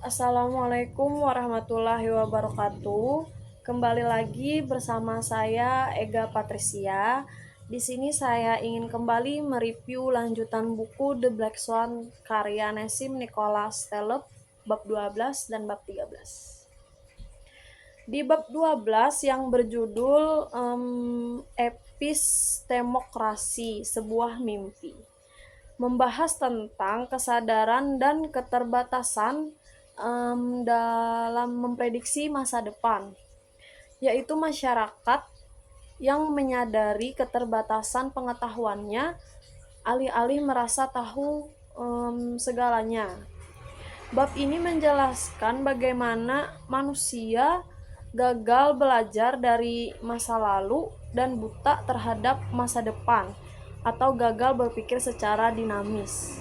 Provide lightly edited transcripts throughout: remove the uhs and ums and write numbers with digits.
Assalamualaikum warahmatullahi wabarakatuh. Kembali lagi bersama saya Ega Patricia. Di sini saya ingin kembali mereview lanjutan buku The Black Swan karya Nassim Nicholas Taleb bab 12 dan bab 13. Di bab 12 yang berjudul Epistemokrasi, Sebuah Mimpi, membahas tentang kesadaran dan keterbatasan dalam memprediksi masa depan, yaitu masyarakat yang menyadari keterbatasan pengetahuannya, alih-alih merasa tahu segalanya. Bab ini menjelaskan bagaimana manusia gagal belajar dari masa lalu dan buta terhadap masa depan, atau gagal berpikir secara dinamis,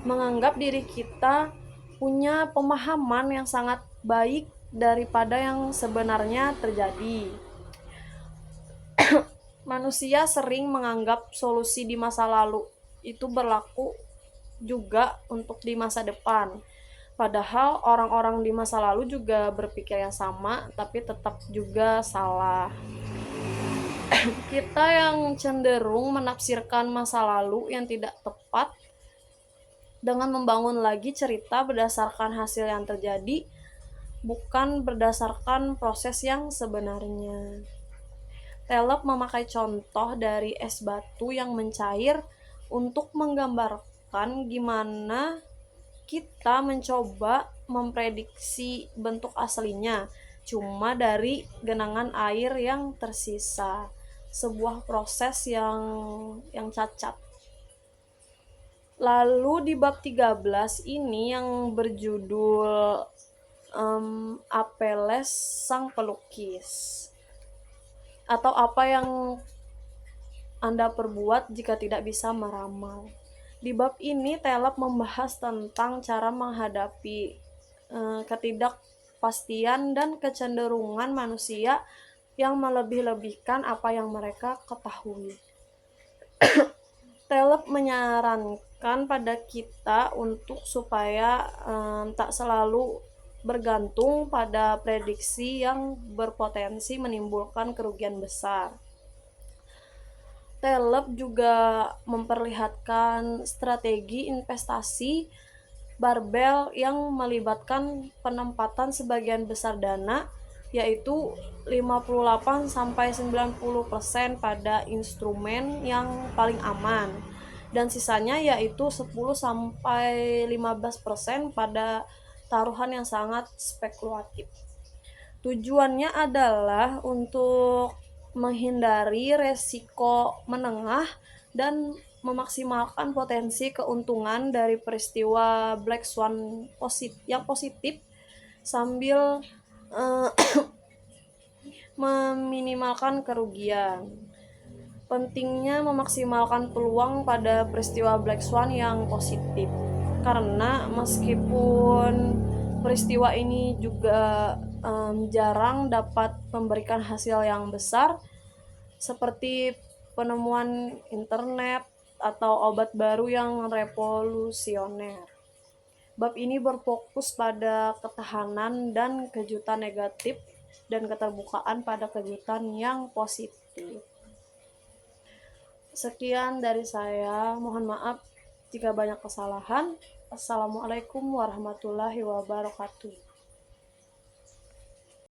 menganggap diri kita punya pemahaman yang sangat baik daripada yang sebenarnya terjadi. Manusia sering menganggap solusi di masa lalu itu berlaku juga untuk di masa depan. Padahal orang-orang di masa lalu juga berpikir yang sama, tapi tetap juga salah. Kita yang cenderung menafsirkan masa lalu yang tidak tepat dengan membangun lagi cerita berdasarkan hasil yang terjadi, bukan berdasarkan proses yang sebenarnya. Taleb memakai contoh dari es batu yang mencair untuk menggambarkan gimana kita mencoba memprediksi bentuk aslinya cuma dari genangan air yang tersisa, sebuah proses yang cacat. Lalu di bab 13 ini yang berjudul Apeles Sang Pelukis, atau apa yang Anda perbuat jika tidak bisa meramal. Di bab ini Taleb membahas tentang cara menghadapi ketidakpastian dan kecenderungan manusia yang melebih-lebihkan apa yang mereka ketahui. Taleb menyarankan pada kita untuk supaya tak selalu bergantung pada prediksi yang berpotensi menimbulkan kerugian besar. Taleb juga memperlihatkan strategi investasi barbel yang melibatkan penempatan sebagian besar dana, yaitu 58-90% pada instrumen yang paling aman, dan sisanya yaitu 10-15% pada taruhan yang sangat spekulatif. Tujuannya adalah untuk menghindari resiko menengah dan memaksimalkan potensi keuntungan dari peristiwa Black Swan yang positif sambil meminimalkan kerugian. Pentingnya memaksimalkan peluang pada peristiwa Black Swan yang positif, karena meskipun peristiwa ini juga jarang dapat memberikan hasil yang besar, seperti penemuan internet atau obat baru yang revolusioner. Bab ini berfokus pada ketahanan dan kejutan negatif dan keterbukaan pada kejutan yang positif. Sekian dari saya, mohon maaf jika banyak kesalahan. Assalamualaikum warahmatullahi wabarakatuh.